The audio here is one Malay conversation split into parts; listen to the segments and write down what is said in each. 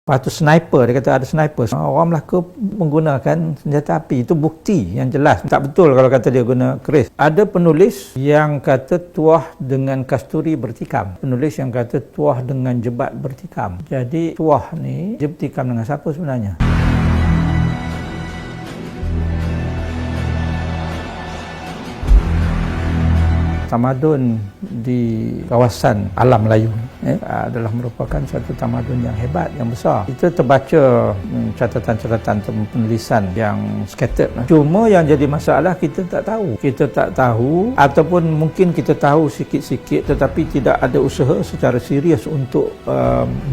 Lepas tu sniper, dia kata ada sniper. Orang Melaka menggunakan senjata api. Itu bukti yang jelas. Tak betul kalau kata dia guna keris. Ada penulis yang kata tuah dengan kasturi bertikam. Penulis yang kata tuah dengan jebat bertikam. Jadi tuah ni, dia bertikam dengan siapa sebenarnya? Tamadun di kawasan alam Melayu adalah merupakan satu tamadun yang hebat, yang besar. Kita terbaca catatan-catatan penulisan yang scattered. Cuma yang jadi masalah kita tak tahu. Kita tak tahu ataupun mungkin kita tahu sikit-sikit tetapi tidak ada usaha secara serius untuk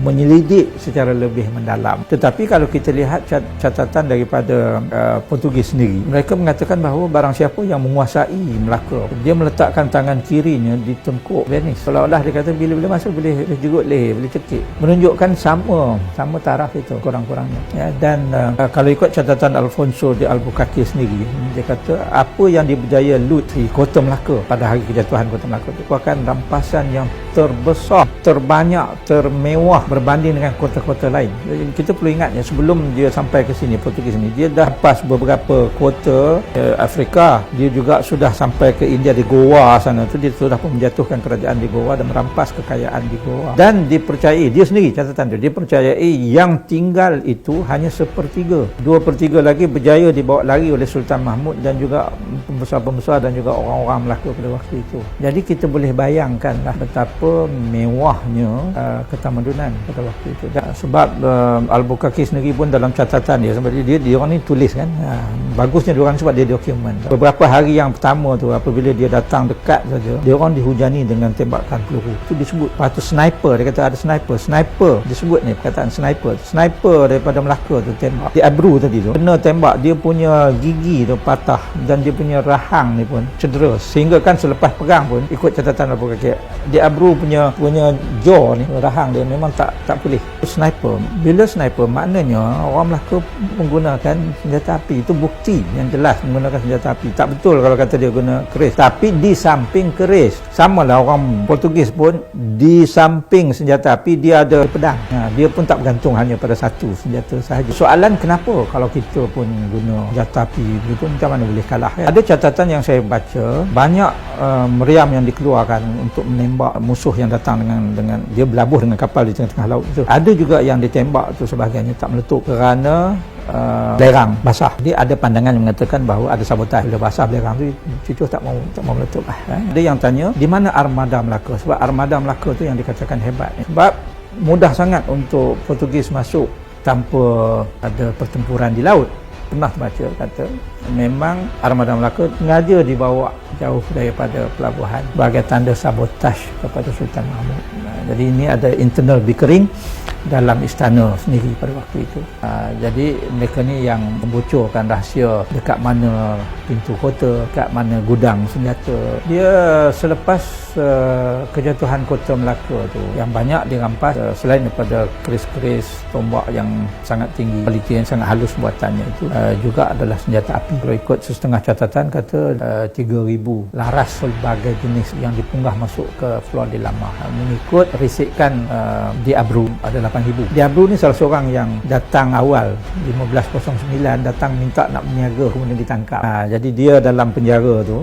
menyelidik secara lebih mendalam. Tetapi kalau kita lihat catatan daripada Portugis sendiri, mereka mengatakan bahawa barang siapa yang menguasai Melaka, dia meletakkan tangan kirinya di tengkuk Venice. Seolah-olah dia kata bila-bila masuk boleh jerut leher, boleh cekik. Menunjukkan sama taraf itu kurang-kurangnya. Ya, dan kalau ikut catatan Alfonso de Albuquerque sendiri, dia kata apa yang dia berjaya loot di Kota Melaka pada hari kejatuhan Kota Melaka itu merupakan rampasan yang terbesar, terbanyak, termewah berbanding dengan kota-kota lain. Jadi, kita perlu ingat ya, sebelum dia sampai ke sini, Portugis ini, dia dah lepas beberapa kota Afrika. Dia juga sudah sampai ke India, di Goa sana tu, dia sudah pun menjatuhkan kerajaan di Goa dan merampas kekayaan di Goa. Dan dipercayai, dia sendiri catatan tu, dia percayai yang tinggal itu hanya 1/3. 2/3 lagi berjaya dibawa lari oleh Sultan Mahmud dan juga pembesar-pembesar dan juga orang-orang Melaka pada waktu itu. Jadi kita boleh bayangkanlah betapa mewahnya ketamadunan pada waktu itu. Dan sebab Albuquerque sendiri pun dalam catatan dia, sebab dia orang ni tulis kan, bagusnya dia orang sebab dia dokumen. Beberapa hari yang pertama tu, apabila dia datang dekat saja, dia orang dihujani dengan tembakan peluru. Itu disebut. Lepas tu sniper, dia kata ada sniper disebut ni perkataan sniper daripada Melaka tu tembak di Abru tadi tu, kena tembak, dia punya gigi tu patah dan dia punya rahang ni pun cedera, sehingga kan selepas perang pun ikut catatan apa kata di Abru punya jaw ni, rahang dia memang tak pulih. Sniper, bila sniper maknanya orang Melaka menggunakan senjata api. Itu bukti yang jelas menggunakan senjata api. Tak betul kalau kata dia guna keris. Tapi di samping keris, samalah orang Portugis pun di samping senjata api dia ada pedang. Dia pun tak bergantung hanya pada satu senjata sahaja. Soalan kenapa kalau kita pun guna senjata api begitu, macam mana boleh kalah ya? Ada catatan yang saya baca, banyak meriam yang dikeluarkan untuk menembak musuh yang datang dengan dia berlabuh dengan kapal di tengah-tengah laut itu. Ada juga yang ditembak tu sebahagiannya tak meletup kerana belerang basah. Dia ada pandangan yang mengatakan bahawa ada sabotaj. Bila basah belerang tu cucuh tak mau meletup. Ada yang tanya di mana armada Melaka, sebab armada Melaka tu yang dikatakan hebat. Sebab mudah sangat untuk Portugis masuk tanpa ada pertempuran di laut. Pernah baca kata memang armada Melaka sengaja dibawa jauh daripada pelabuhan sebagai tanda sabotaj kepada Sultan Mahmud. Jadi ini ada internal bickering dalam istana sendiri pada waktu itu. Jadi mereka ni yang membocorkan rahsia dekat mana pintu kota, dekat mana gudang senjata. Dia selepas kejatuhan Kota Melaka tu, yang banyak dirampas selain daripada keris-keris tombak yang sangat tinggi, kualiti yang sangat halus buatannya itu, juga adalah senjata api. Kalau ikut setengah catatan kata 3,000 laras pelbagai jenis yang dipunggah masuk ke Flor de Lama. Mengikut risikan di Abru ada 8,000. Di Abru ni salah seorang yang datang awal 1509, datang minta nak berniaga, kemudian ditangkap. Jadi dia dalam penjara tu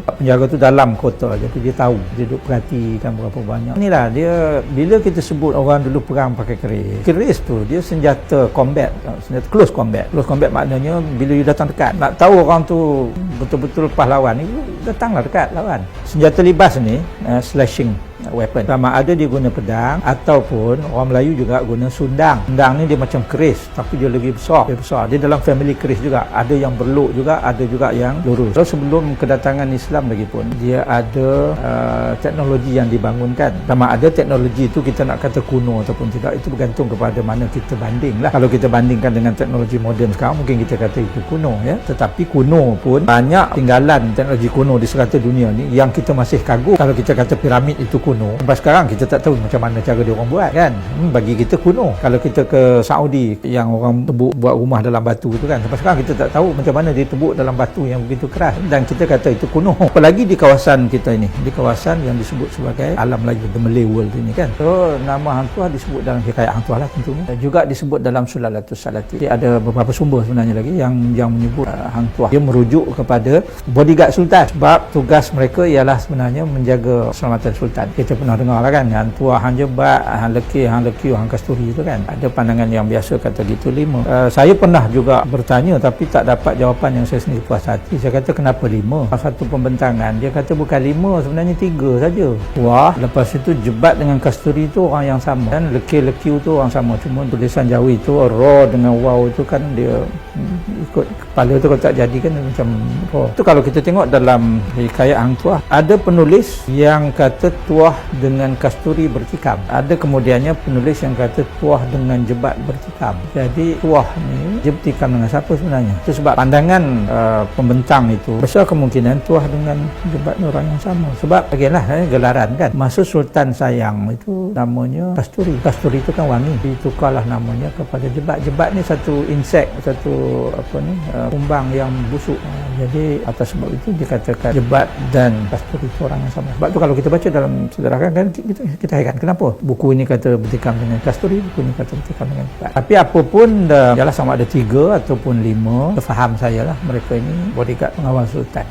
dalam kota, jadi dia tahu, dia duduk perhatikan berapa banyak. Inilah dia, bila kita sebut orang dulu perang pakai keris tu dia senjata combat, senjata close combat. Close combat maknanya bila you datang dekat, nak tahu orang tu betul-betul pahlawan ni, datanglah dekat lawan. Senjata libas ni slashing weapon, sama ada dia guna pedang ataupun orang Melayu juga guna sundang. Sundang ni dia macam keris tapi dia lebih besar. Dia dalam family keris juga. Ada yang berluk juga, ada juga yang lurus. So sebelum kedatangan Islam lagi pun dia ada teknologi yang dibangunkan. Sama ada teknologi itu kita nak kata kuno ataupun tidak, itu bergantung kepada mana kita banding lah. Kalau kita bandingkan dengan teknologi moden sekarang, mungkin kita kata itu kuno ya. Tetapi kuno pun banyak tinggalan teknologi kuno di serata dunia ni yang kita masih kagum. Kalau kita kata piramid itu kuno, kuno. Sampai sekarang kita tak tahu macam mana cara dia orang buat kan. Bagi kita kuno. Kalau kita ke Saudi yang orang tebuk buat rumah dalam batu tu kan, sampai sekarang kita tak tahu macam mana dia tebuk dalam batu yang begitu keras, dan kita kata itu kuno. Apalagi di kawasan kita ini, di kawasan yang disebut sebagai alam Melayu, the Malay world ini kan. So nama Hang Tuah disebut dalam hikayat Hang Tuah lah tentunya. Juga disebut dalam Sulalatus Salati. Ada beberapa sumber sebenarnya lagi yang menyebut Hang Tuah. Dia merujuk kepada bodyguard sultan, sebab tugas mereka ialah sebenarnya menjaga keselamatan sultan. Kita pernah dengar lah kan, Hang Tuah, Hang Jebat, Hang Lekir, Hang Lekiu, Hang Kasturi itu kan. Ada pandangan yang biasa kata gitu 5. Saya pernah juga bertanya tapi tak dapat jawapan yang saya sendiri puas hati. Saya kata kenapa 5? Satu pembentangan dia kata bukan 5, sebenarnya 3 saja. Wah, lepas itu Jebat dengan Kasturi itu orang yang sama, dan Lekir Lekiu tu orang sama, cuma tulisan Jawi itu Ra dengan Waw itu kan dia ikut kepala tu, kalau tak jadi kan macam Ra. Itu kalau kita tengok dalam hikayat Hang Tuah, ada penulis yang kata Tuah dengan Kasturi bertikam, ada kemudiannya penulis yang kata Tuah dengan Jebat bertikam. Jadi Tuah ni dia bertikam dengan siapa sebenarnya? Itu sebab pandangan pembentang itu besar kemungkinan Tuah dengan Jebat ni orang yang sama. Sebab bagianlah gelaran kan, masa Sultan Sayang itu namanya Kasturi. Kasturi itu kan wangi, ditukarlah namanya kepada Jebat. Jebat ni satu insek, satu kumbang yang busuk. Jadi atas sebab itu dikatakan Jebat dan Kasturi itu orang yang sama. Sebab tu kalau kita baca dalam sejarah kan kita heran kenapa buku ini kata bertikam dengan Kasturi, buku ini kata bertikam dengan Jebat. Tapi apapun ialah sama ada 3 ataupun 5, faham saya lah mereka ini bodyguard pengawal sultan.